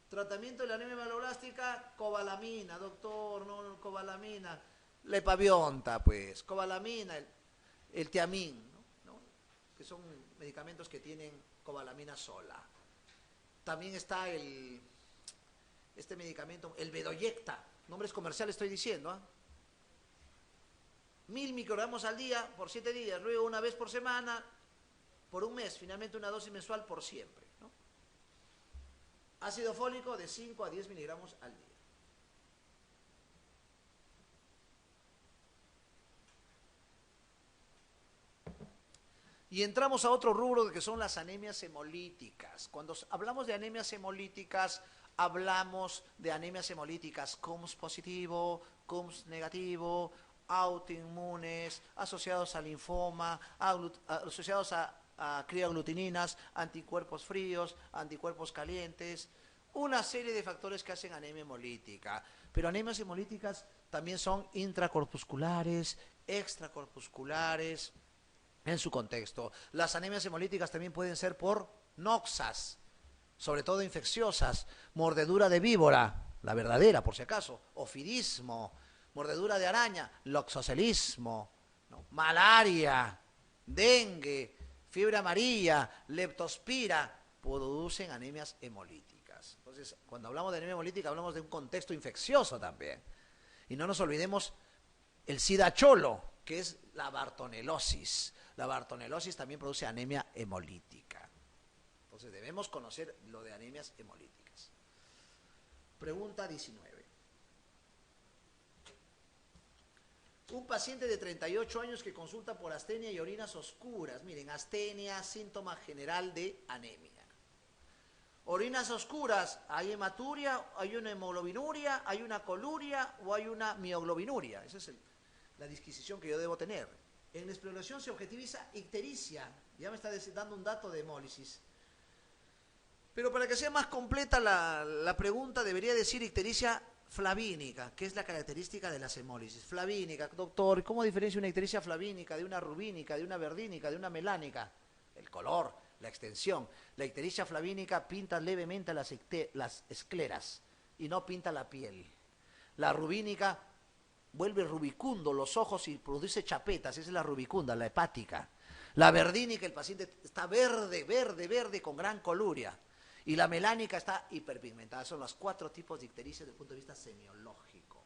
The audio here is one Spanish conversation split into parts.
Tratamiento de la anemia meloblástica, cobalamina, doctor, no, cobalamina. Lepavionta, pues, cobalamina, el tiamín, ¿no? Que son medicamentos que tienen cobalamina sola. También está este medicamento, el Bedoyecta, nombres comerciales estoy diciendo, ¿eh? 1000 microgramos al día por 7 días, luego una vez por semana, por un mes, finalmente una dosis mensual por siempre, ¿no? Ácido fólico de 5 a 10 miligramos al día. Y entramos a otro rubro que son las anemias hemolíticas. Cuando hablamos de anemias hemolíticas, hablamos de anemias hemolíticas CUMS positivo, CUMS negativo, autoinmunes, asociados al linfoma, asociados a crioaglutininas, anticuerpos fríos, anticuerpos calientes, una serie de factores que hacen anemia hemolítica. Pero anemias hemolíticas también son intracorpusculares, extracorpusculares, en su contexto. Las anemias hemolíticas también pueden ser por noxas, sobre todo infecciosas, mordedura de víbora, la verdadera por si acaso, ofidismo, mordedura de araña, loxocelismo, ¿no? Malaria, dengue, fiebre amarilla, leptospira, producen anemias hemolíticas. Entonces, cuando hablamos de anemia hemolítica, hablamos de un contexto infeccioso también. Y no nos olvidemos el SIDA cholo, que es la bartonelosis. La bartonelosis también produce anemia hemolítica. Entonces debemos conocer lo de anemias hemolíticas. Pregunta 19. Un paciente de 38 años que consulta por astenia y orinas oscuras. Miren, astenia, síntoma general de anemia. Orinas oscuras, ¿hay hematuria, hay una hemoglobinuria, hay una coluria o hay una mioglobinuria? Esa es la disquisición que yo debo tener. En la exploración se objetiviza ictericia. Ya me está dando un dato de hemólisis. Pero para que sea más completa la pregunta, debería decir ictericia flavínica, que es la característica de las hemólisis. Flavínica, doctor, ¿cómo diferencia una ictericia flavínica de una rubínica, de una verdínica, de una melánica? El color, la extensión. La ictericia flavínica pinta levemente las escleras y no pinta la piel. La rubínica vuelve rubicundo los ojos y produce chapetas, esa es la rubicunda, la hepática. La verdínica, el paciente está verde, verde, verde, con gran coluria. Y la melánica está hiperpigmentada. Son los 4 tipos de ictericia desde el punto de vista semiológico.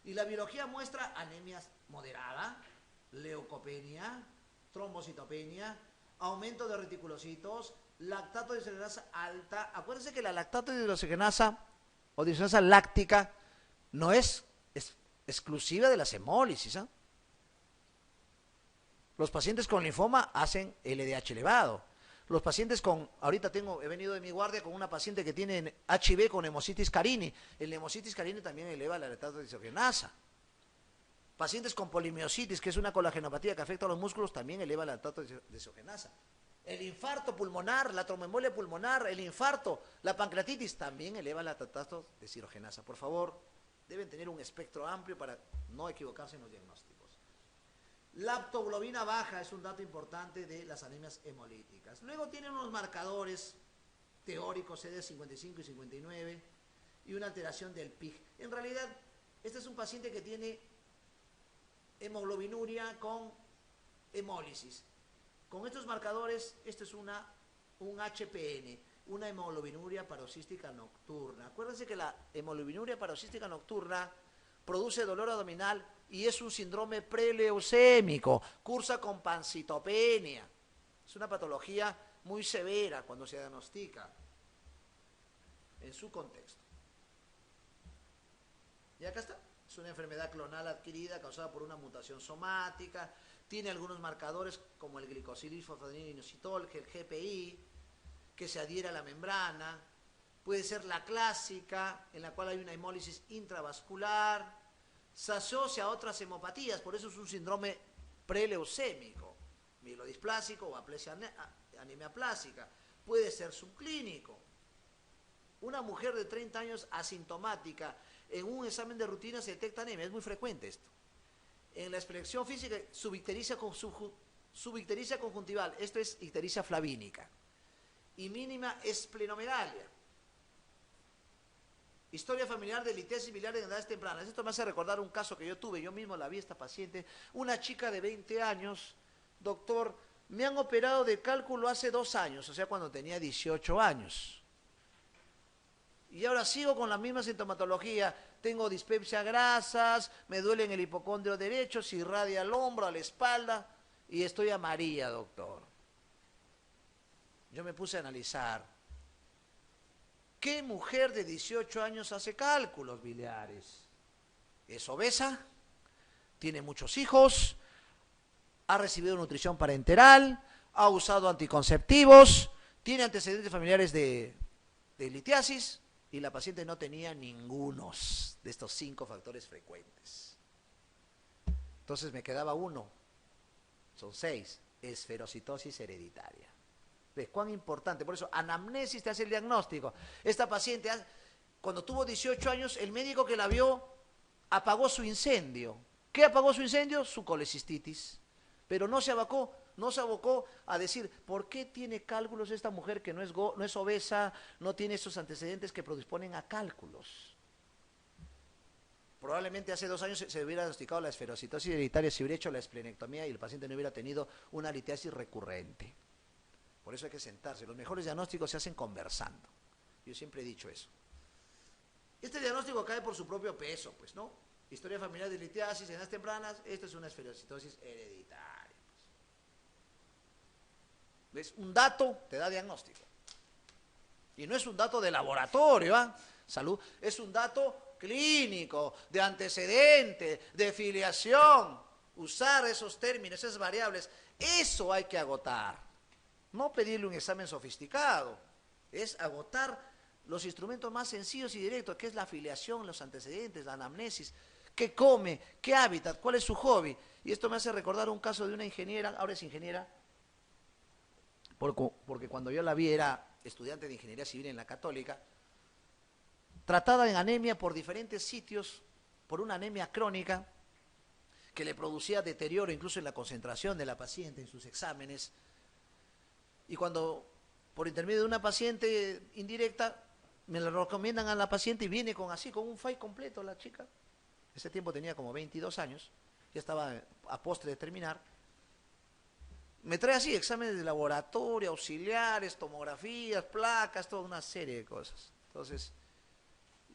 Y la biología muestra anemias moderada, leucopenia, trombocitopenia, aumento de reticulocitos, lactato de deshidrogenasa alta. Acuérdense que la lactato de deshidrogenasa o deshidrogenasa láctica no es exclusiva de las hemólisis, ¿eh? Los pacientes con linfoma hacen LDH elevado. Los pacientes con, ahorita he venido de mi guardia con una paciente que tiene HIV con hemositis carini. El hemositis carini también eleva la lactato de deshidrogenasa. Pacientes con polimiositis, que es una colagenopatía que afecta a los músculos, también eleva la lactato de deshidrogenasa. El infarto pulmonar, la tromboembolia pulmonar, el infarto, la pancreatitis, también eleva la lactato de deshidrogenasa. Por favor, deben tener un espectro amplio para no equivocarse en los diagnósticos. Lactoglobina baja es un dato importante de las anemias hemolíticas. Luego tienen unos marcadores teóricos, CD55 y 59, y una alteración del PIG. En realidad, este es un paciente que tiene hemoglobinuria con hemólisis. Con estos marcadores, esto es un HPN, una hemoglobinuria paroxística nocturna. Acuérdense que la hemoglobinuria paroxística nocturna produce dolor abdominal y es un síndrome preleucémico, cursa con pancitopenia. Es una patología muy severa cuando se diagnostica en su contexto. Y acá está. Es una enfermedad clonal adquirida causada por una mutación somática. Tiene algunos marcadores como el glicosililfosfatidinositol, el GPI, que se adhiere a la membrana. Puede ser la clásica, en la cual hay una hemólisis intravascular. Se asocia a otras hemopatías, por eso es un síndrome preleucémico, mielodisplásico o anemia plástica. Puede ser subclínico. Una mujer de 30 años asintomática, en un examen de rutina se detecta anemia, es muy frecuente esto. En la exploración física, subictericia conjuntival, esto es ictericia flavínica. Y mínima esplenomegalia. Historia familiar de litiasis biliar en edades tempranas. Esto me hace recordar un caso que yo tuve, yo mismo la vi esta paciente, una chica de 20 años, doctor, me han operado de cálculo hace 2 años, o sea, cuando tenía 18 años. Y ahora sigo con la misma sintomatología, tengo dispepsia grasas, me duele en el hipocondrio derecho, se irradia al hombro, a la espalda, y estoy amarilla, doctor. Yo me puse a analizar. ¿Qué mujer de 18 años hace cálculos biliares? ¿Es obesa? ¿Tiene muchos hijos? ¿Ha recibido nutrición parenteral? ¿Ha usado anticonceptivos? ¿Tiene antecedentes familiares de litiasis? Y la paciente no tenía ninguno de estos 5 factores frecuentes. Entonces me quedaba uno, son 6, esferocitosis hereditaria. ¿Ves cuán importante? Por eso, anamnesis te hace el diagnóstico. Esta paciente, cuando tuvo 18 años, el médico que la vio apagó su incendio. ¿Qué apagó su incendio? Su colecistitis. Pero no se abocó a decir, ¿por qué tiene cálculos esta mujer que no es obesa, no tiene esos antecedentes que predisponen a cálculos? Probablemente hace 2 años se hubiera diagnosticado la esferocitosis hereditaria, se hubiera hecho la esplenectomía y el paciente no hubiera tenido una litiasis recurrente. Por eso hay que sentarse. Los mejores diagnósticos se hacen conversando. Yo siempre he dicho eso. Este diagnóstico cae por su propio peso, pues, ¿no? Historia familiar de litiasis en edades tempranas, esto es una esferocitosis hereditaria. ¿Ves? Un dato te da diagnóstico. Y no es un dato de laboratorio, ¿ah? Salud, es un dato clínico, de antecedente, de filiación. Usar esos términos, esas variables, eso hay que agotar. No pedirle un examen sofisticado, es agotar los instrumentos más sencillos y directos, que es la afiliación, los antecedentes, la anamnesis, qué come, qué hábitat, cuál es su hobby. Y esto me hace recordar un caso de una ingeniera, ahora es ingeniera, porque cuando yo la vi era estudiante de ingeniería civil en la Católica, tratada en anemia por diferentes sitios, por una anemia crónica, que le producía deterioro incluso en la concentración de la paciente, en sus exámenes. Y cuando, por intermedio de una paciente indirecta, me la recomiendan a la paciente y viene con un file completo la chica. Ese tiempo tenía como 22 años, ya estaba a postre de terminar. Me trae así exámenes de laboratorio, auxiliares, tomografías, placas, toda una serie de cosas. Entonces,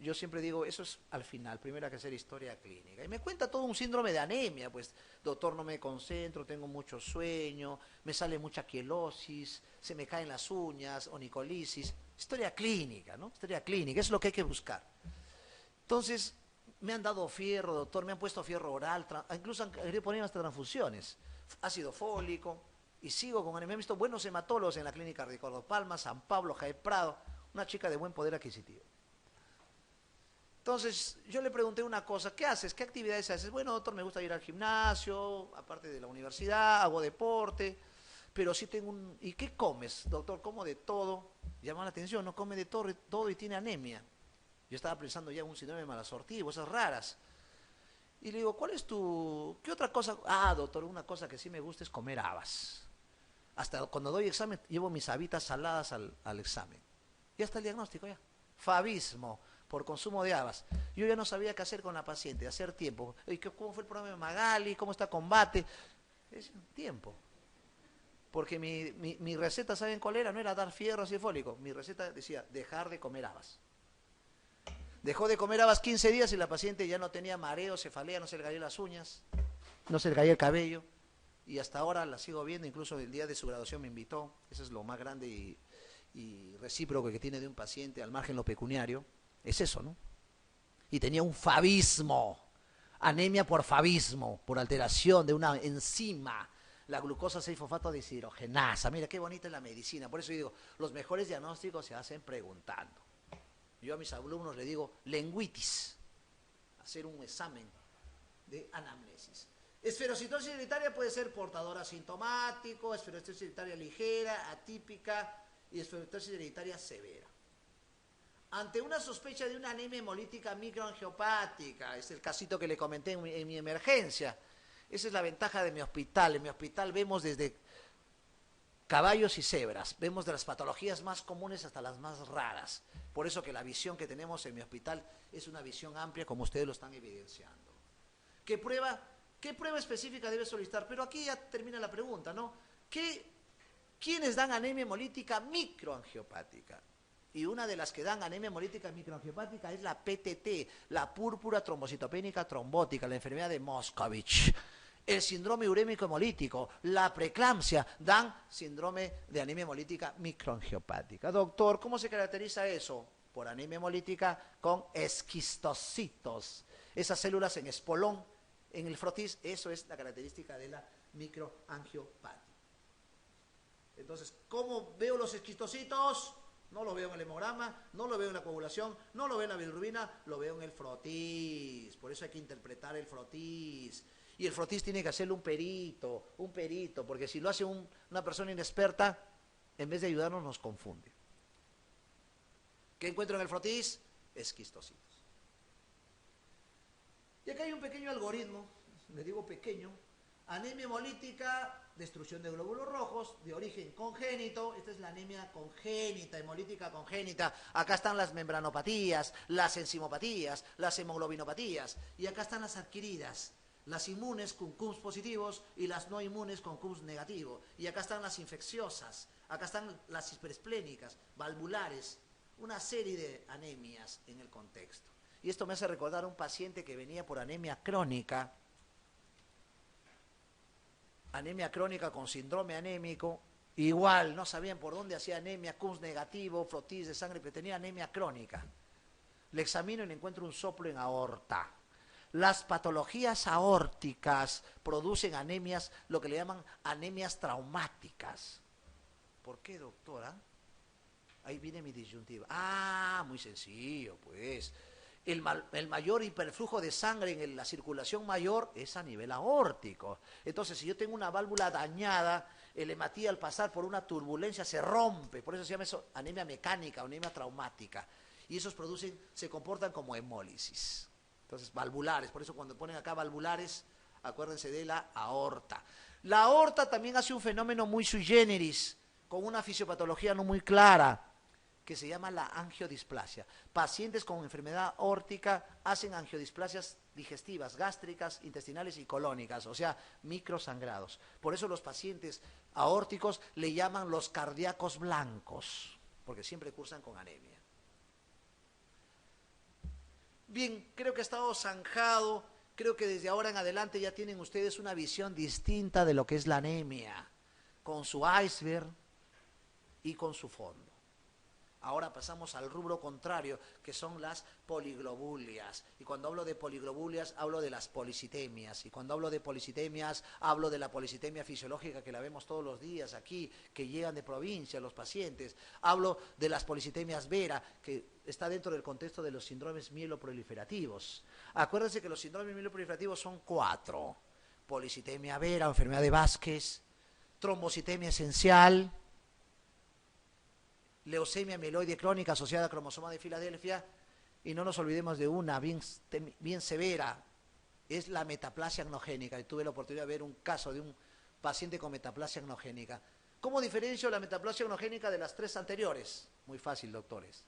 yo siempre digo, eso es al final, primero hay que hacer historia clínica. Y me cuenta todo un síndrome de anemia, pues, doctor, no me concentro, tengo mucho sueño, me sale mucha quielosis, se me caen las uñas, onicolisis. Historia clínica, ¿no? Historia clínica, es lo que hay que buscar. Entonces, me han dado fierro, doctor, me han puesto fierro oral, incluso han querido poner hasta transfusiones, ácido fólico, y sigo con anemia. He visto buenos hematólogos en la clínica Ricardo Palma, San Pablo, Jaime Prado, una chica de buen poder adquisitivo. Entonces, yo le pregunté una cosa, ¿qué haces? ¿Qué actividades haces? Bueno, doctor, me gusta ir al gimnasio, aparte de la universidad, hago deporte, pero sí tengo un... ¿Y qué comes, doctor? Como de todo. Llama la atención, no come de todo y tiene anemia. Yo estaba pensando ya en un síndrome malasortivo, esas raras. Y le digo, ¿qué otra cosa? Ah, doctor, una cosa que sí me gusta es comer habas. Hasta cuando doy examen, llevo mis habitas saladas al examen. Ya está el diagnóstico ya. Fabismo por consumo de habas. Yo ya no sabía qué hacer con la paciente, hacer tiempo. ¿Cómo fue el programa de Magali? ¿Cómo está combate? Es tiempo. Porque mi receta, ¿saben cuál era? No era dar fierro ácido fólico. Mi receta decía, dejar de comer habas. Dejó de comer habas 15 días y la paciente ya no tenía mareo, cefalea, no se le caían las uñas, no se le caía el cabello. Y hasta ahora la sigo viendo, incluso el día de su graduación me invitó. Eso es lo más grande y recíproco que tiene de un paciente, al margen lo pecuniario. Es eso, ¿no? Y tenía un fabismo, anemia por fabismo, por alteración de una enzima, la glucosa 6-fosfato deshidrogenasa. Mira qué bonita es la medicina. Por eso yo digo, los mejores diagnósticos se hacen preguntando. Yo a mis alumnos les digo, lenguitis, hacer un examen de anamnesis. Esferocitosis hereditaria puede ser portador asintomático, esferocitosis hereditaria ligera, atípica y esferocitosis hereditaria severa. Ante una sospecha de una anemia hemolítica microangiopática, es el casito que le comenté en mi emergencia. Esa es la ventaja de mi hospital. En mi hospital vemos desde caballos y cebras. Vemos de las patologías más comunes hasta las más raras. Por eso que la visión que tenemos en mi hospital es una visión amplia, como ustedes lo están evidenciando. ¿Qué prueba específica debe solicitar? Pero aquí ya termina la pregunta, ¿no? ¿Quiénes dan anemia hemolítica microangiopática? Y una de las que dan anemia hemolítica microangiopática es la PTT, la púrpura trombocitopénica trombótica, la enfermedad de Moscovich. El síndrome urémico hemolítico, la preeclampsia, dan síndrome de anemia hemolítica microangiopática. Doctor, ¿cómo se caracteriza eso? Por anemia hemolítica con esquistocitos. Esas células en espolón, en el frotis, eso es la característica de la microangiopática. Entonces, ¿cómo veo los esquistocitos? No lo veo en el hemograma, no lo veo en la coagulación, no lo veo en la bilirrubina, lo veo en el frotis. Por eso hay que interpretar el frotis. Y el frotis tiene que hacerlo un perito, porque si lo hace una persona inexperta, en vez de ayudarnos nos confunde. ¿Qué encuentro en el frotis? Esquistocitos. Y acá hay un pequeño algoritmo, le digo pequeño, anemia hemolítica, destrucción de glóbulos rojos, de origen congénito. Esta es la anemia congénita, hemolítica congénita. Acá están las membranopatías, las enzimopatías, las hemoglobinopatías. Y acá están las adquiridas, las inmunes con CUMS positivos y las no inmunes con CUMS negativo. Y acá están las infecciosas, acá están las hiperesplénicas, valvulares, una serie de anemias en el contexto. Y esto me hace recordar a un paciente que venía por anemia crónica con síndrome anémico, igual no sabían por dónde hacía anemia, CUMS negativo, frotis de sangre, pero tenía anemia crónica. Le examino y le encuentro un soplo en aorta. Las patologías aórticas producen anemias, lo que le llaman anemias traumáticas. ¿Por qué, doctora? Ahí viene mi disyuntiva. Ah, muy sencillo, pues. El mayor hiperflujo de sangre en la circulación mayor es a nivel aórtico. Entonces, si yo tengo una válvula dañada, el hematía al pasar por una turbulencia se rompe. Por eso se llama eso anemia mecánica o anemia traumática. Y esos se comportan como hemólisis. Entonces, valvulares. Por eso cuando ponen acá valvulares, acuérdense de la aorta. La aorta también hace un fenómeno muy sui generis, con una fisiopatología no muy clara, que se llama la angiodisplasia. Pacientes con enfermedad aórtica hacen angiodisplasias digestivas, gástricas, intestinales y colónicas, o sea, microsangrados. Por eso los pacientes aórticos le llaman los cardíacos blancos, porque siempre cursan con anemia. Bien, creo que ha estado zanjado, creo que desde ahora en adelante ya tienen ustedes una visión distinta de lo que es la anemia, con su iceberg y con su fondo. Ahora pasamos al rubro contrario, que son las poliglobulias. Y cuando hablo de poliglobulias, hablo de las policitemias. Y cuando hablo de policitemias, hablo de la policitemia fisiológica que la vemos todos los días aquí, que llegan de provincia los pacientes. Hablo de las policitemias vera, que está dentro del contexto de los síndromes mieloproliferativos. Acuérdense que los síndromes mieloproliferativos son 4. Policitemia vera, enfermedad de Vázquez, trombocitemia esencial, leucemia mieloide crónica asociada a cromosoma de Filadelfia, y no nos olvidemos de una bien severa, es la metaplasia agnogénica. Y tuve la oportunidad de ver un caso de un paciente con metaplasia agnogénica. ¿Cómo diferencio la metaplasia agnogénica de las 3 anteriores? Muy fácil, doctores.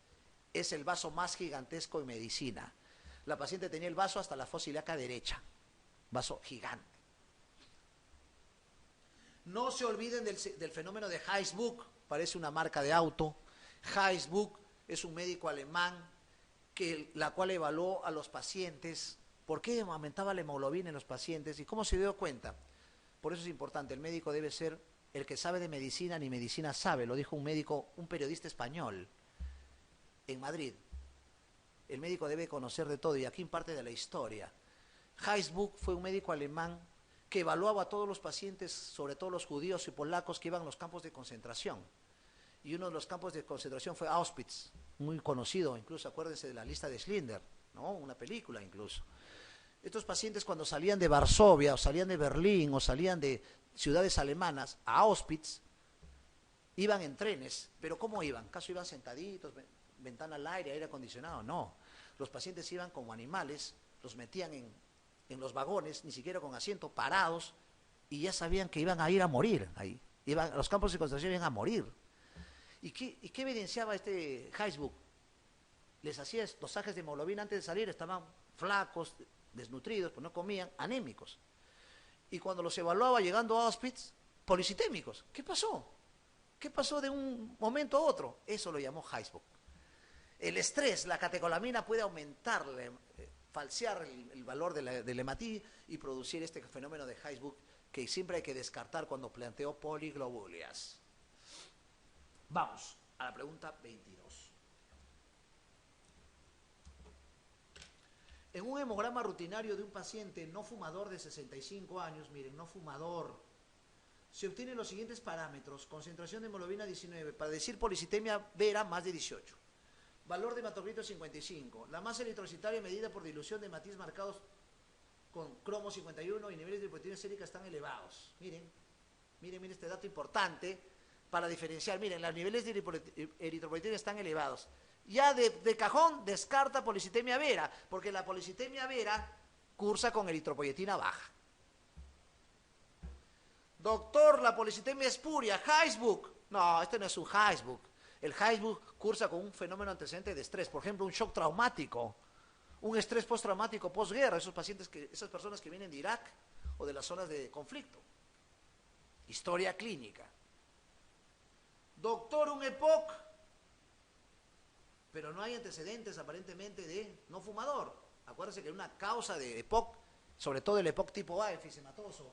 Es el vaso más gigantesco en medicina. La paciente tenía el vaso hasta la fosa ilíaca derecha, vaso gigante. No se olviden del fenómeno de Heisbuck, parece una marca de auto. Heisbuck es un médico alemán la cual evaluó a los pacientes por qué aumentaba la hemoglobina en los pacientes y cómo se dio cuenta. Por eso es importante, el médico debe ser el que sabe de medicina, ni medicina sabe, lo dijo un periodista español en Madrid. El médico debe conocer de todo y aquí parte de la historia. Heisbuck fue un médico alemán que evaluaba a todos los pacientes, sobre todo los judíos y polacos que iban a los campos de concentración. Y uno de los campos de concentración fue Auschwitz, muy conocido, incluso acuérdense de la lista de Schindler, ¿no? Una película incluso. Estos pacientes cuando salían de Varsovia, o salían de Berlín, o salían de ciudades alemanas a Auschwitz, iban en trenes. ¿Pero cómo iban? ¿Acaso iban sentaditos, ventana al aire, aire acondicionado? No. Los pacientes iban como animales, los metían en los vagones, ni siquiera con asiento, parados, y ya sabían que iban a ir a morir ahí. los campos de concentración iban a morir. ¿Y qué evidenciaba este Facebook? Les hacía dosajes de hemoglobina antes de salir, estaban flacos, desnutridos, pues no comían, anémicos. Y cuando los evaluaba llegando a Auschwitz, policitémicos. ¿Qué pasó? ¿Qué pasó de un momento a otro? Eso lo llamó Facebook. El estrés, la catecolamina puede aumentar, falsear el valor del hematí y producir este fenómeno de Facebook que siempre hay que descartar cuando planteó poliglobulias. Vamos a la pregunta 22. En un hemograma rutinario de un paciente no fumador de 65 años, miren, no fumador, se obtienen los siguientes parámetros: concentración de hemoglobina 19, para decir policitemia vera más de 18, valor de hematocrito 55, la masa eritrocitaria medida por dilución de matiz marcados con cromo 51 y niveles de proteína sérica están elevados. Miren este dato importante para diferenciar. Miren, los niveles de eritropoyetina están elevados. Ya de cajón descarta policitemia vera, porque la policitemia vera cursa con eritropoyetina baja. Doctor, la policitemia espuria, Heinsberg. No, este no es un Heinsberg. El Heinsberg cursa con un fenómeno antecedente de estrés, por ejemplo, un shock traumático, un estrés postraumático posguerra, esas personas que vienen de Irak o de las zonas de conflicto. Historia clínica. Doctor, un EPOC, pero no hay antecedentes aparentemente de no fumador. Acuérdense que una causa de EPOC, sobre todo el EPOC tipo A, enfisematoso,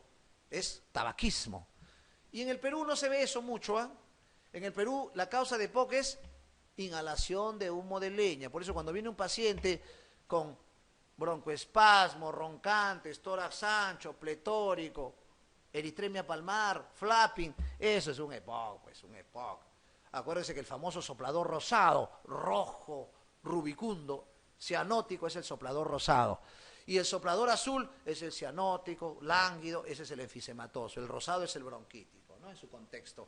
es tabaquismo. Y en el Perú no se ve eso mucho, ¿eh? En el Perú la causa de EPOC es inhalación de humo de leña. Por eso cuando viene un paciente con broncoespasmo, roncantes, tórax ancho, pletórico, eritremia palmar, flapping, eso es un EPOC, pues un EPOC. Acuérdense que el famoso soplador rosado, rojo, rubicundo, cianótico es el soplador rosado. Y el soplador azul es el cianótico, lánguido, ese es el enfisematoso. El rosado es el bronquítico, ¿no? En su contexto.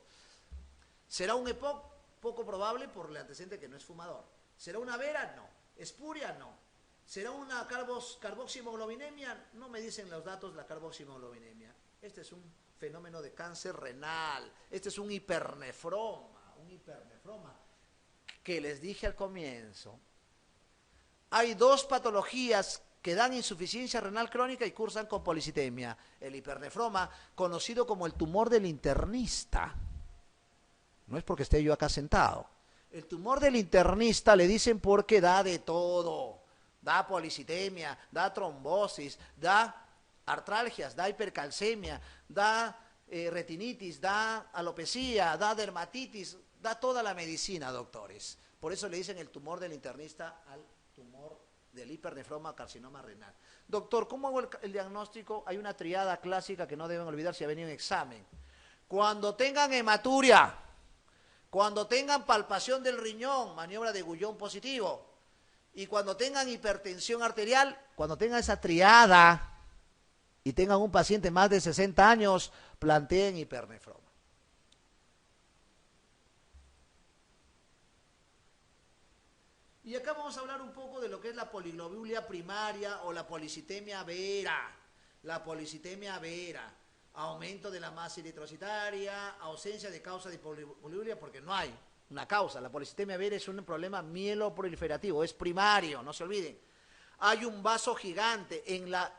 ¿Será un EPOC? Poco probable por el antecedente que no es fumador. ¿Será una vera? No. ¿Espuria? No. ¿Será una carboximoglobinemia? No me dicen los datos la carboximoglobinemia. Este es un fenómeno de cáncer renal. Este es un hipernefroma que les dije al comienzo. Hay dos patologías que dan insuficiencia renal crónica y cursan con policitemia. El hipernefroma, conocido como el tumor del internista. No es porque esté yo acá sentado. El tumor del internista le dicen porque da de todo. Da policitemia, da trombosis, da artralgias, da hipercalcemia, da retinitis, da alopecia, da dermatitis, da toda la medicina, doctores. Por eso le dicen el tumor del internista al tumor del hipernefroma carcinoma renal. Doctor, ¿cómo hago el diagnóstico? Hay una triada clásica que no deben olvidar si ha venido en examen. Cuando tengan hematuria, cuando tengan palpación del riñón, maniobra de Gullón positivo, y cuando tengan hipertensión arterial, cuando tengan esa triada y tengan un paciente más de 60 años, planteen hipernefroma. Y acá vamos a hablar un poco de lo que es la poliglobulia primaria o la policitemia vera. La policitemia vera, aumento de la masa eritrocitaria, ausencia de causa de poliglobulia porque no hay una causa. La policitemia vera es un problema mieloproliferativo, es primario, no se olviden. Hay un vaso gigante. En la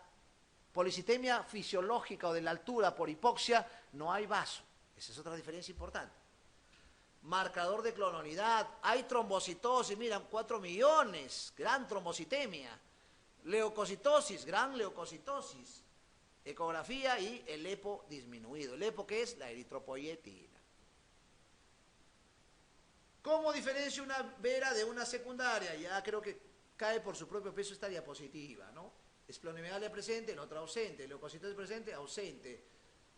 policitemia fisiológica o de la altura por hipoxia no hay vaso. Esa es otra diferencia importante. Marcador de clonalidad, hay trombocitosis, miran, 4 millones, gran trombocitemia, leucocitosis, gran leucocitosis, ecografía y el EPO disminuido. ¿El EPO qué es? La eritropoyetina. ¿Cómo diferencia una vera de una secundaria? Ya creo que cae por su propio peso esta diapositiva, ¿no? Esplenomegalia presente, la otra ausente, leucocitosis presente, ausente,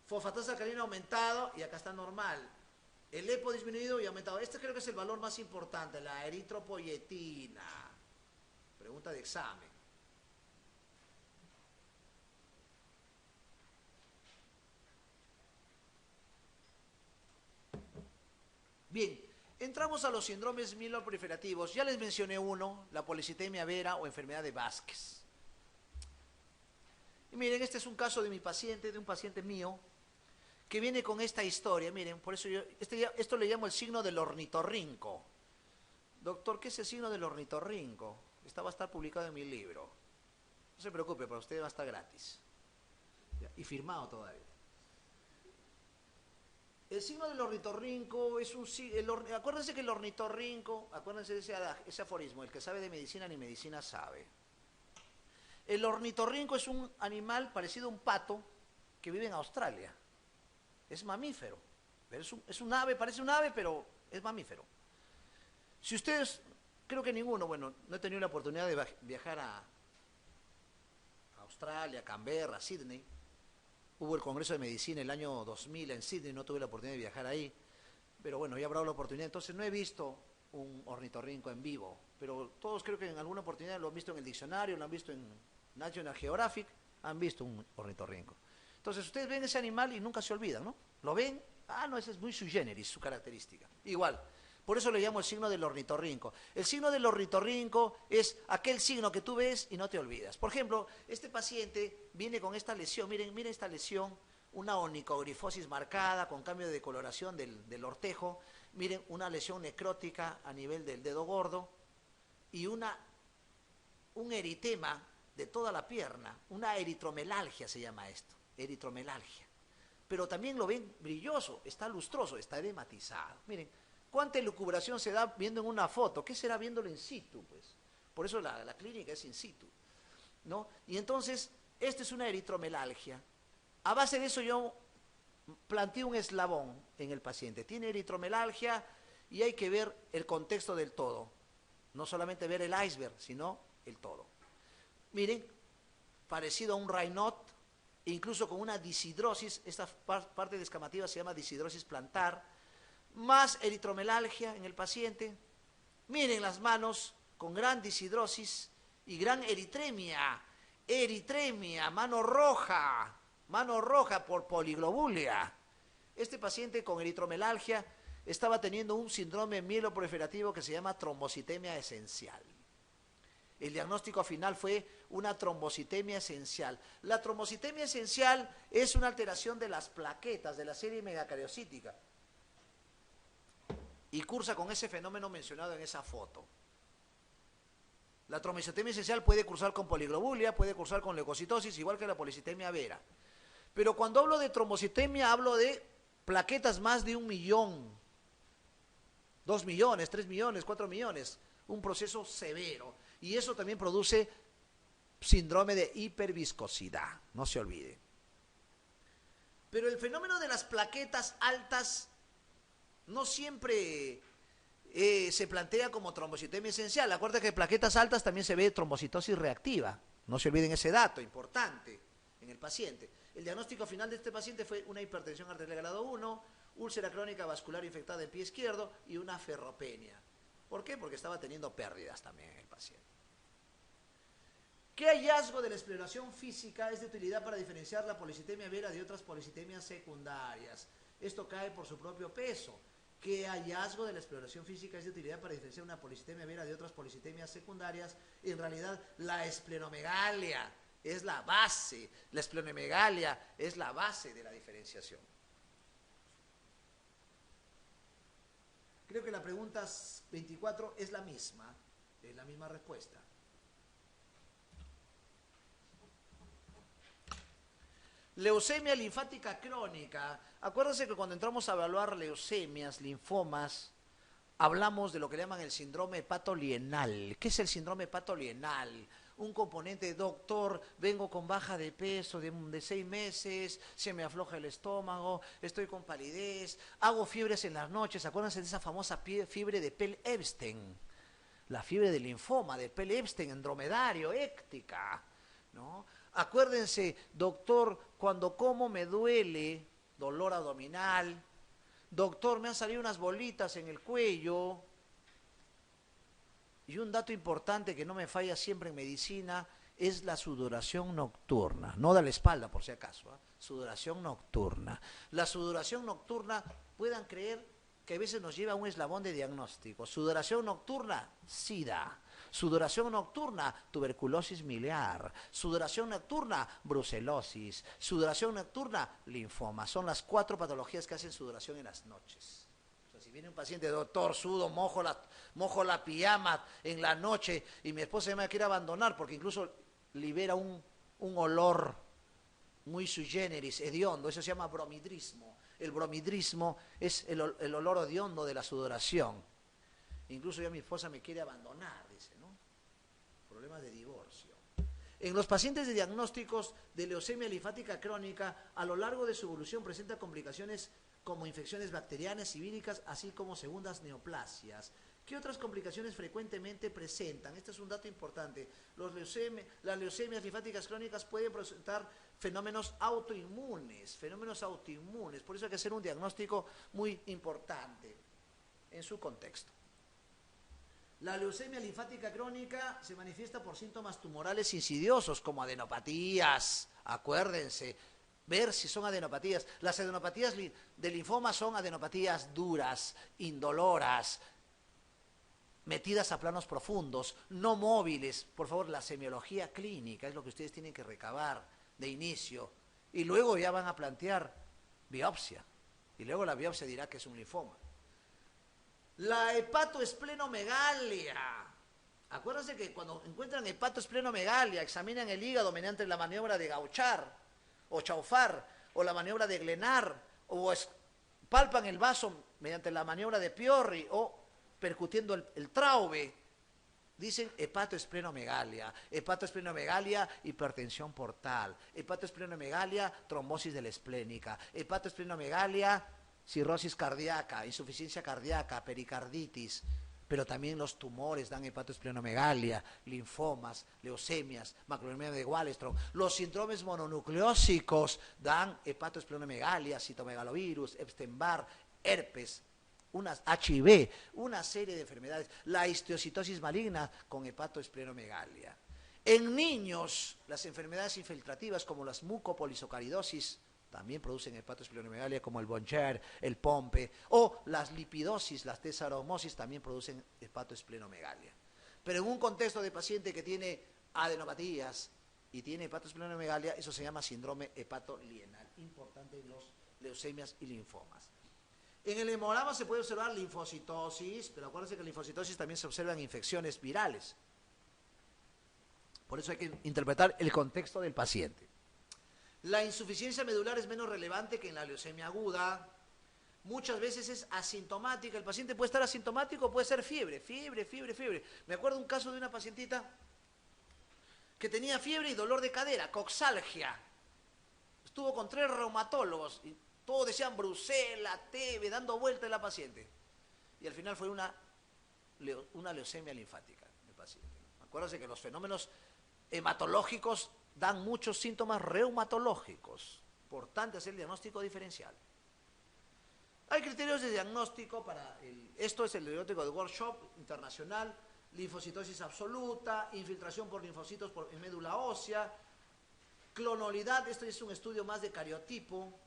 fosfatasa alcalina aumentado y acá está normal. El EPO disminuido y aumentado. Este creo que es el valor más importante, la eritropoyetina. Pregunta de examen. Bien, entramos a los síndromes mieloproliferativos. Ya les mencioné uno, la policitemia vera o enfermedad de Vázquez. Y miren, este es un caso de mi paciente, de un paciente mío, que viene con esta historia. Miren, por eso yo, esto le llamo el signo del ornitorrinco. Doctor, ¿qué es el signo del ornitorrinco? Esta va a estar publicado en mi libro. No se preocupe, para usted va a estar gratis. Y firmado todavía. El signo del ornitorrinco es un... acuérdense que el ornitorrinco, acuérdense de ese aforismo, el que sabe de medicina ni medicina sabe. El ornitorrinco es un animal parecido a un pato que vive en Australia. Es mamífero. Pero es un ave, parece un ave, pero es mamífero. Si ustedes, creo que ninguno, bueno, no he tenido la oportunidad de viajar a Australia, Canberra, Sydney. Hubo el Congreso de Medicina el año 2000 en Sydney, no tuve la oportunidad de viajar ahí. Pero bueno, ya habrá la oportunidad. Entonces no he visto un ornitorrinco en vivo. Pero todos creo que en alguna oportunidad lo han visto en el diccionario, lo han visto en National Geographic, han visto un ornitorrinco. Entonces ustedes ven ese animal y nunca se olvidan, ¿no? Lo ven, no, ese es muy sui generis, su característica. Igual, por eso le llamo el signo del ornitorrinco. El signo del ornitorrinco es aquel signo que tú ves y no te olvidas. Por ejemplo, este paciente viene con esta lesión, miren esta lesión, una onicogrifosis marcada con cambio de coloración del ortejo, miren una lesión necrótica a nivel del dedo gordo y un eritema de toda la pierna, una eritromelalgia se llama esto, eritromelalgia. Pero también lo ven brilloso, está lustroso, está edematizado. Miren, cuánta elucubración se da viendo en una foto, ¿qué será viéndolo in situ? Pues? Por eso la clínica es in situ, ¿no? Y entonces, esta es una eritromelalgia. A base de eso yo planteo un eslabón en el paciente. Tiene eritromelalgia y hay que ver el contexto del todo. No solamente ver el iceberg, sino el todo. Miren, parecido a un Raynaud, incluso con una disidrosis, esta parte descamativa se llama disidrosis plantar, más eritromelalgia en el paciente. Miren las manos con gran disidrosis y gran eritremia, mano roja por poliglobulia. Este paciente con eritromelalgia estaba teniendo un síndrome mieloproliferativo que se llama trombocitemia esencial. El diagnóstico final fue una trombocitemia esencial. La trombocitemia esencial es una alteración de las plaquetas de la serie megacariocítica y cursa con ese fenómeno mencionado en esa foto. La trombocitemia esencial puede cursar con poliglobulia, puede cursar con leucocitosis, igual que la policitemia vera. Pero cuando hablo de trombocitemia, hablo de plaquetas más de 1 millón, 2 millones, 3 millones, 4 millones, un proceso severo. Y eso también produce síndrome de hiperviscosidad, no se olvide. Pero el fenómeno de las plaquetas altas no siempre se plantea como trombocitemia esencial. Acuérdate que plaquetas altas también se ve trombocitosis reactiva. No se olviden ese dato importante en el paciente. El diagnóstico final de este paciente fue una hipertensión arterial grado 1, úlcera crónica vascular infectada en pie izquierdo y una ferropenia. ¿Por qué? Porque estaba teniendo pérdidas también en el paciente. ¿Qué hallazgo de la exploración física es de utilidad para diferenciar la policitemia vera de otras policitemias secundarias? Esto cae por su propio peso. ¿Qué hallazgo de la exploración física es de utilidad para diferenciar una policitemia vera de otras policitemias secundarias? En realidad, la esplenomegalia es la base. La esplenomegalia es la base de la diferenciación. Creo que la pregunta 24 es la misma respuesta. Leucemia linfática crónica. Acuérdense que cuando entramos a evaluar leucemias, linfomas, hablamos de lo que le llaman el síndrome hepatolienal. ¿Qué es el síndrome hepatolienal? Un componente, doctor, vengo con baja de peso de 6 meses, se me afloja el estómago, estoy con palidez, hago fiebres en las noches. Acuérdense de esa famosa fiebre de Pell-Ebstein, la fiebre del linfoma, de Pell-Ebstein en dromedario, éctica, ¿no? Acuérdense, doctor, cuando como me duele, dolor abdominal, doctor, me han salido unas bolitas en el cuello. Y un dato importante que no me falla siempre en medicina es la sudoración nocturna, no de la espalda por si acaso, sudoración nocturna. La sudoración nocturna, puedan creer que a veces nos lleva a un eslabón de diagnóstico. Sudoración nocturna, SIDA. Sudoración nocturna, tuberculosis miliar. Sudoración nocturna, brucelosis. Sudoración nocturna, linfoma. Son las 4 patologías que hacen sudoración en las noches. O sea, si viene un paciente, doctor, sudo, mojo la pijama en la noche y mi esposa me quiere abandonar porque incluso libera un olor muy sui generis, hediondo, eso se llama bromidrismo. El bromidrismo es el olor hediondo de la sudoración. Incluso ya mi esposa me quiere abandonar, dice, ¿no? Problemas de divorcio. En los pacientes de diagnósticos de leucemia linfática crónica, a lo largo de su evolución presenta complicaciones como infecciones bacterianas y víricas, así como segundas neoplasias. ¿Qué otras complicaciones frecuentemente presentan? Este es un dato importante. Las leucemias linfáticas crónicas pueden presentar fenómenos autoinmunes. Por eso hay que hacer un diagnóstico muy importante en su contexto. La leucemia linfática crónica se manifiesta por síntomas tumorales insidiosos como adenopatías, acuérdense, ver si son adenopatías. Las adenopatías de linfoma son adenopatías duras, indoloras, metidas a planos profundos, no móviles. Por favor, la semiología clínica es lo que ustedes tienen que recabar de inicio. Y luego ya van a plantear biopsia. Y luego la biopsia dirá que es un linfoma. La hepatoesplenomegalia. Acuérdense que cuando encuentran hepatoesplenomegalia, examinan el hígado mediante la maniobra de Gauchard o Chaufar, o la maniobra de Glenard, o palpan el vaso mediante la maniobra de Piorri, o percutiendo el Traube. Dicen hepatoesplenomegalia, hipertensión portal, hepatoesplenomegalia, trombosis de la esplénica, hepatoesplenomegalia, cirrosis cardíaca, insuficiencia cardíaca, pericarditis, pero también los tumores dan hepatoesplenomegalia, linfomas, leucemias, macroglomeruloma de Waldenström. Los síndromes mononucleósicos dan hepatoesplenomegalia, citomegalovirus, Epstein-Barr, herpes, HIV, una serie de enfermedades. La histiocitosis maligna con hepatoesplenomegalia. En niños, las enfermedades infiltrativas como las mucopolisacaridosis también producen hepatoesplenomegalia, como el Boncher, el Pompe, o las lipidosis, las tesaromosis también producen hepatoesplenomegalia. Pero en un contexto de paciente que tiene adenopatías y tiene hepatoesplenomegalia, eso se llama síndrome hepatolienal, importante en los leucemias y linfomas. En el hemograma se puede observar linfocitosis, pero acuérdense que en linfocitosis también se observan infecciones virales. Por eso hay que interpretar el contexto del paciente. La insuficiencia medular es menos relevante que en la leucemia aguda. Muchas veces es asintomática. El paciente puede estar asintomático, puede ser fiebre. Me acuerdo un caso de una pacientita que tenía fiebre y dolor de cadera, coxalgia. Estuvo con 3 reumatólogos y todos decían Brucela, TB, dando vuelta en la paciente. Y al final fue una leucemia linfática del paciente. Acuérdense que los fenómenos hematológicos dan muchos síntomas reumatológicos. Importante hacer el diagnóstico diferencial. Hay criterios de diagnóstico para esto es el diagnóstico de Workshop internacional: linfocitosis absoluta, infiltración por linfocitos en médula ósea, clonalidad. Esto es un estudio más de cariotipo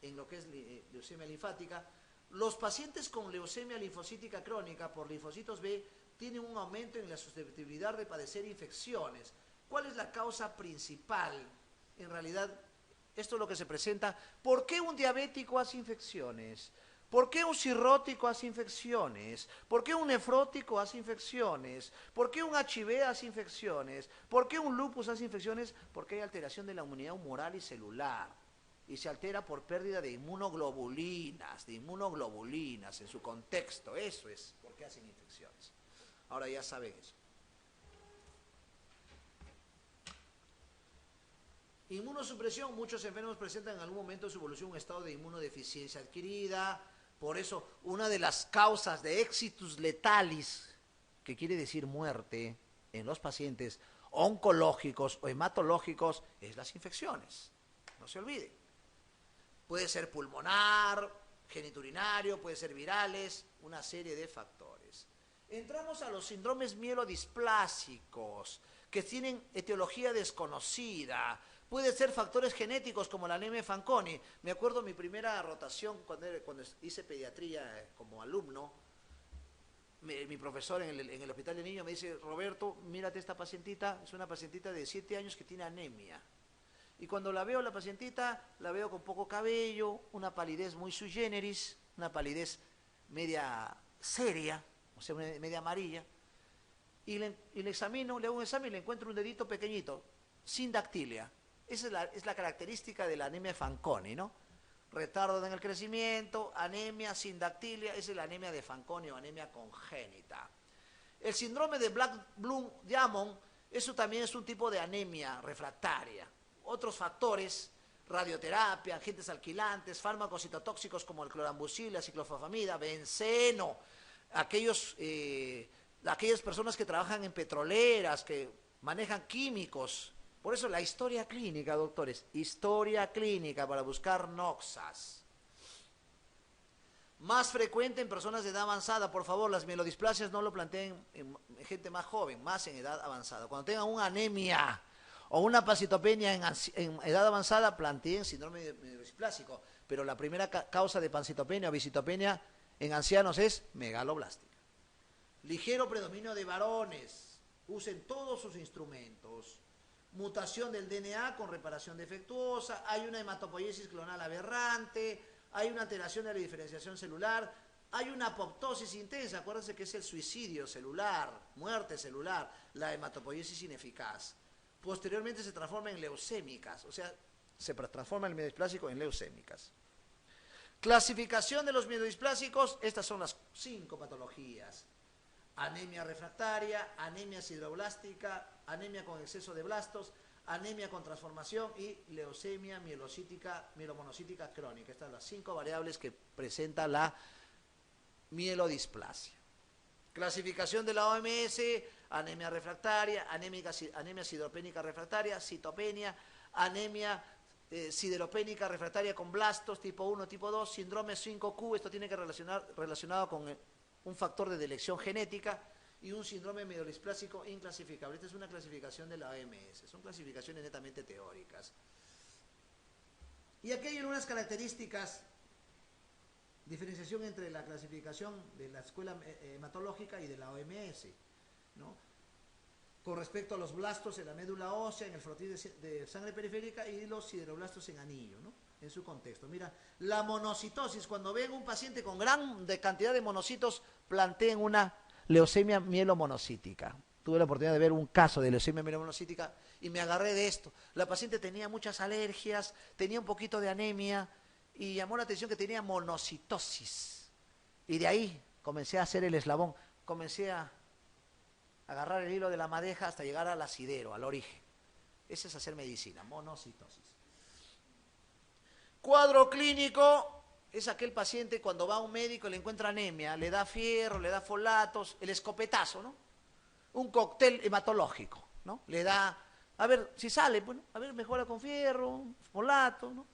en lo que es leucemia linfática. Los pacientes con leucemia linfocítica crónica por linfocitos B tienen un aumento en la susceptibilidad de padecer infecciones. ¿Cuál es la causa principal? En realidad, esto es lo que se presenta. ¿Por qué un diabético hace infecciones? ¿Por qué un cirrótico hace infecciones? ¿Por qué un nefrótico hace infecciones? ¿Por qué un HIV hace infecciones? ¿Por qué un lupus hace infecciones? Porque hay alteración de la inmunidad humoral y celular. Y se altera por pérdida de inmunoglobulinas en su contexto. Eso es por qué hacen infecciones. Ahora ya saben eso. Inmunosupresión, muchos enfermos presentan en algún momento de su evolución un estado de inmunodeficiencia adquirida. Por eso, una de las causas de exitus letalis, que quiere decir muerte, en los pacientes oncológicos o hematológicos, es las infecciones. No se olvide. Puede ser pulmonar, geniturinario, puede ser virales, una serie de factores. Entramos a los síndromes mielodisplásicos, que tienen etiología desconocida. Puede ser factores genéticos como la anemia de Fanconi. Me acuerdo mi primera rotación cuando hice pediatría como alumno. mi profesor en el hospital de niños me dice, Roberto, mírate esta pacientita, es una pacientita de 7 años que tiene anemia. Y cuando la veo, la pacientita, la veo con poco cabello, una palidez muy sui generis, una palidez media seria, o sea, media amarilla. Y le examino, le hago un examen y le encuentro un dedito pequeñito, sin dactilia. Esa es la característica de la anemia de Fanconi, ¿no? Retardo en el crecimiento, anemia sin dactilia, esa es la anemia de Fanconi o anemia congénita. El síndrome de Black-Bloom-Diamond, eso también es un tipo de anemia refractaria. Otros factores, radioterapia, agentes alquilantes, fármacos citotóxicos como el clorambucil, la ciclofosfamida, benceno, aquellas personas que trabajan en petroleras, que manejan químicos. Por eso la historia clínica, doctores, historia clínica para buscar noxas. Más frecuente en personas de edad avanzada, por favor, las mielodisplasias no lo planteen en gente más joven, más en edad avanzada. Cuando tengan una anemia o una pancitopenia en edad avanzada, planteen síndrome mielodisplásico. Pero la primera causa de pancitopenia o visitopenia en ancianos es megaloblástica. Ligero predominio de varones, usen todos sus instrumentos. Mutación del DNA con reparación defectuosa, hay una hematopoiesis clonal aberrante, hay una alteración de la diferenciación celular, hay una apoptosis intensa, acuérdense que es el suicidio celular, muerte celular, la hematopoiesis ineficaz. Posteriormente se transforma en leucémicas, o sea, se transforma el mielodisplásico en leucémicas. Clasificación de los mielodisplásicos, estas son las 5 patologías. Anemia refractaria, anemia sideroblástica, anemia con exceso de blastos, anemia con transformación y leucemia mielomonocítica crónica. Estas son las 5 variables que presenta la mielodisplasia. Clasificación de la OMS, anemia refractaria, anemia sideropénica refractaria, citopenia, anemia sideropénica refractaria con blastos, tipo 1, tipo 2, síndrome 5Q, esto tiene que relacionado con un factor de elección genética y un síndrome mielodisplásico inclasificable. Esta es una clasificación de la OMS, son clasificaciones netamente teóricas. Y aquí hay unas características, diferenciación entre la clasificación de la escuela hematológica y de la OMS, ¿no? Con respecto a los blastos en la médula ósea, en el frotil de sangre periférica y los sideroblastos en anillo, ¿no? En su contexto. Mira, la monocitosis, cuando ven un paciente con gran cantidad de monocitos, planteen una leucemia mielomonocítica. Tuve la oportunidad de ver un caso de leucemia mielomonocítica y me agarré de esto. La paciente tenía muchas alergias, tenía un poquito de anemia y llamó la atención que tenía monocitosis. Y de ahí comencé a hacer el eslabón, comencé a agarrar el hilo de la madeja hasta llegar al asidero, al origen. Ese es hacer medicina, monocitosis. Cuadro clínico es aquel paciente cuando va a un médico y le encuentra anemia, le da fierro, le da folatos, el escopetazo, ¿no? Un cóctel hematológico, ¿no? Le da, a ver si sale, bueno, a ver, mejora con fierro, folato, ¿no?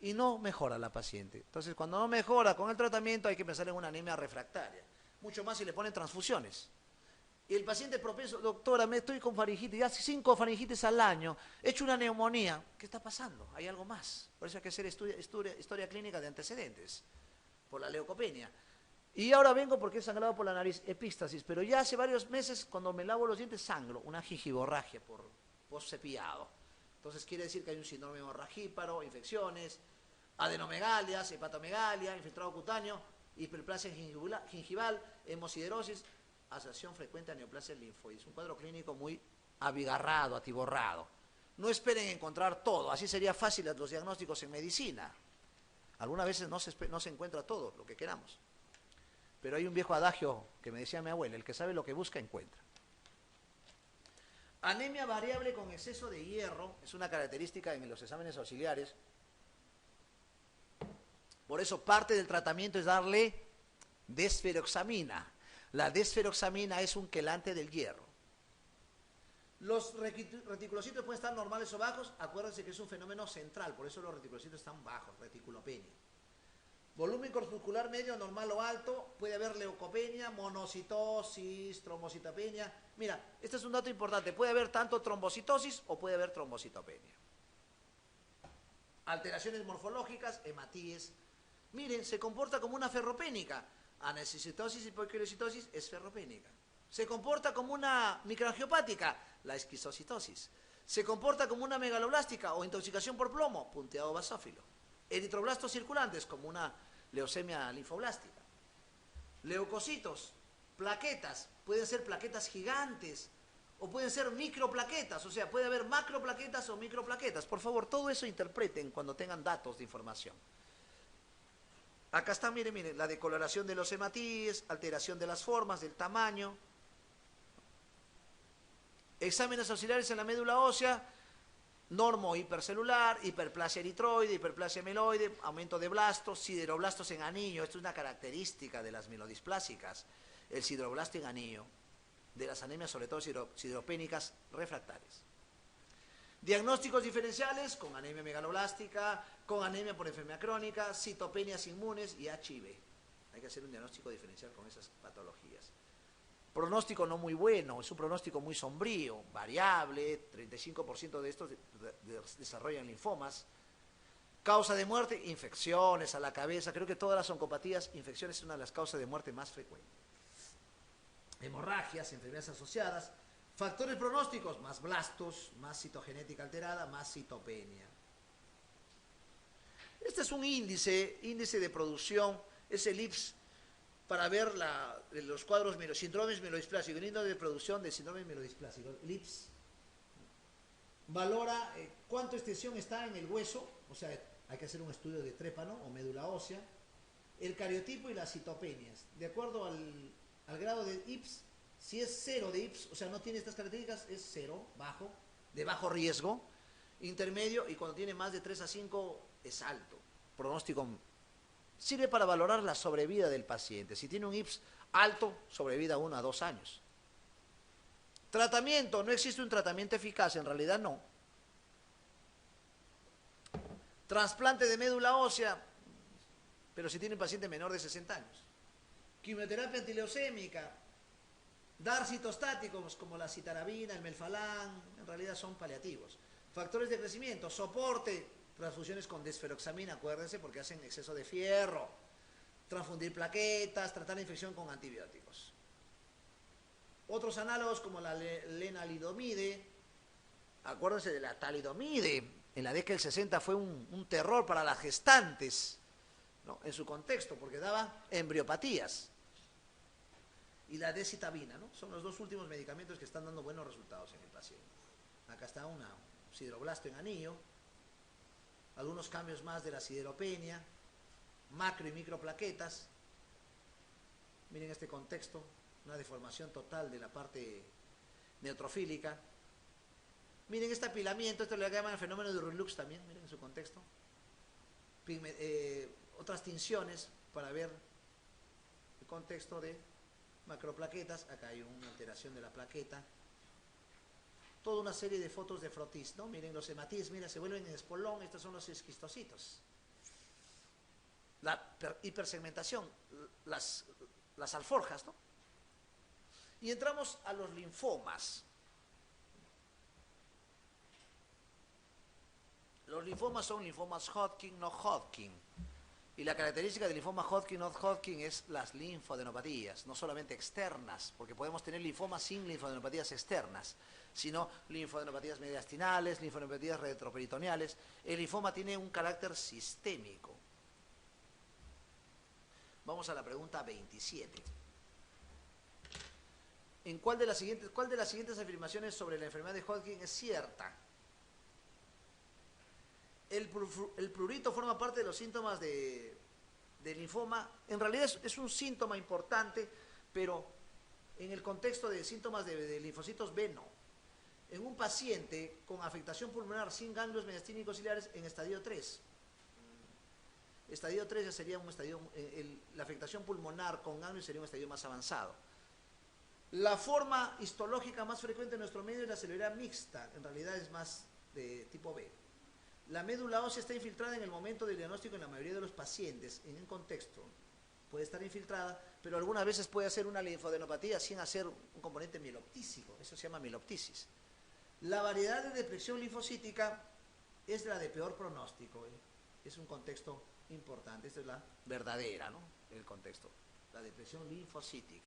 Y no mejora la paciente. Entonces, cuando no mejora con el tratamiento, hay que pensar en una anemia refractaria. Mucho más si le ponen transfusiones. Y el paciente propenso, doctora, me estoy con faringitis, ya 5 faringitis al año, he hecho una neumonía. ¿Qué está pasando? Hay algo más. Por eso hay que hacer historia clínica de antecedentes, por la leucopenia. Y ahora vengo porque he sangrado por la nariz, epístasis, pero ya hace varios meses, cuando me lavo los dientes, sangro, una gingivorragia por cepillado. Entonces quiere decir que hay un síndrome hemorragíparo, infecciones, adenomegalias, hepatomegalia, infiltrado cutáneo, hiperplasia gingival, hemosiderosis, asociación frecuente a neoplasia linfoides. Un cuadro clínico muy abigarrado, atiborrado. No esperen encontrar todo, así sería fácil los diagnósticos en medicina. Algunas veces no se encuentra todo lo que queramos. Pero hay un viejo adagio que me decía mi abuela, el que sabe lo que busca, encuentra. Anemia variable con exceso de hierro es una característica en los exámenes auxiliares. Por eso parte del tratamiento es darle desferoxamina. La desferoxamina es un quelante del hierro. Los reticulocitos pueden estar normales o bajos. Acuérdense que es un fenómeno central, por eso los reticulocitos están bajos, reticulopenia. Volumen corpuscular medio, normal o alto. Puede haber leucopenia, monocitosis, trombocitopenia. Mira, este es un dato importante. Puede haber tanto trombocitosis o puede haber trombocitopenia. Alteraciones morfológicas, hematíes. Miren, se comporta como una ferropénica. Anestesitosis y hipoquilicitosis es ferropénica. Se comporta como una microangiopática, la esquizocitosis. Se comporta como una megaloblástica o intoxicación por plomo, punteado basófilo. Eritroblastos circulantes, como una leucemia linfoblástica. Leucocitos, plaquetas, pueden ser plaquetas gigantes o pueden ser microplaquetas, o sea, puede haber macroplaquetas o microplaquetas. Por favor, todo eso interpreten cuando tengan datos de información. Acá está, miren, la decoloración de los hematíes, alteración de las formas, del tamaño. Exámenes auxiliares en la médula ósea, normo hipercelular, hiperplasia eritroide, hiperplasia meloide, aumento de blastos, sideroblastos en anillo. Esto es una característica de las mielodisplásicas, el sideroblasto en anillo, de las anemias, sobre todo sideropénicas refractarias. Diagnósticos diferenciales con anemia megaloblástica, con anemia por enfermedad crónica, citopenias inmunes y HIV. Hay que hacer un diagnóstico diferencial con esas patologías. Pronóstico no muy bueno, es un pronóstico muy sombrío, variable, 35% de estos desarrollan linfomas. Causa de muerte, infecciones a la cabeza. Creo que todas las oncopatías, infecciones es una de las causas de muerte más frecuentes. Hemorragias, enfermedades asociadas. Factores pronósticos, más blastos, más citogenética alterada, más citopenia. Este es un índice de producción, es el IPS, para ver los cuadros, síndromes mielodisplásicos, el índice de producción de síndromes mielodisplásicos. El IPS valora cuánta extensión está en el hueso, o sea, hay que hacer un estudio de trépano o médula ósea, el cariotipo y las citopenias. De acuerdo al grado de IPS, si es 0 de IPS, o sea, no tiene estas características, es 0, bajo, de bajo riesgo, intermedio, y cuando tiene más de 3 a 5 es alto. Pronóstico sirve para valorar la sobrevida del paciente. Si tiene un IPS alto, sobrevida 1 a 2 años. Tratamiento, no existe un tratamiento eficaz, en realidad no. Trasplante de médula ósea, pero si tiene un paciente menor de 60 años. Quimioterapia antileucémica, dar citostáticos como la citarabina, el melfalán, en realidad son paliativos. Factores de crecimiento, soporte, transfusiones con desferoxamina, acuérdense, porque hacen exceso de fierro. Transfundir plaquetas, tratar la infección con antibióticos. Otros análogos como la lenalidomide, acuérdense de la talidomide, en la década del 60 fue un terror para las gestantes, ¿no? En su contexto, porque daba embriopatías. Y la decitabina, ¿no? Son los dos últimos medicamentos que están dando buenos resultados en el paciente. Acá está un sideroblasto en anillo, algunos cambios más de la sideropenia, macro y microplaquetas. Miren este contexto, una deformación total de la parte neutrofílica. Miren este apilamiento, esto le llaman el fenómeno de Rulux también, miren en su contexto. Otras tinciones para ver el contexto de macroplaquetas. Acá hay una alteración de la plaqueta. Toda una serie de fotos de frotis, ¿no? Miren los hematíes, mira, se vuelven en espolón, estos son los esquistocitos. La hipersegmentación, las alforjas, ¿no? Y entramos a los linfomas. Los linfomas son linfomas Hodgkin, no Hodgkin. Y la característica del linfoma Hodgkin, no Hodgkin, es las linfadenopatías, no solamente externas, porque podemos tener linfomas sin linfadenopatías externas, sino linfadenopatías mediastinales, linfadenopatías retroperitoneales. El linfoma tiene un carácter sistémico. Vamos a la pregunta 27. ¿Cuál de las siguientes afirmaciones sobre la enfermedad de Hodgkin es cierta? El prurito forma parte de los síntomas de linfoma. En realidad es un síntoma importante, pero en el contexto de síntomas de linfocitos B no. En un paciente con afectación pulmonar sin ganglios mediastínicos ciliares en estadio 3. Estadio 3 ya sería un estadio, la afectación pulmonar con ganglios sería un estadio más avanzado. La forma histológica más frecuente en nuestro medio es la celular mixta, en realidad es más de tipo B. La médula ósea está infiltrada en el momento del diagnóstico en la mayoría de los pacientes, en un contexto. Puede estar infiltrada, pero algunas veces puede hacer una linfadenopatía sin hacer un componente mieloptísico, eso se llama mieloptisis. La variedad de depresión linfocítica es la de peor pronóstico, es un contexto importante, esta es la verdadera, ¿no? El contexto. la depresión linfocítica.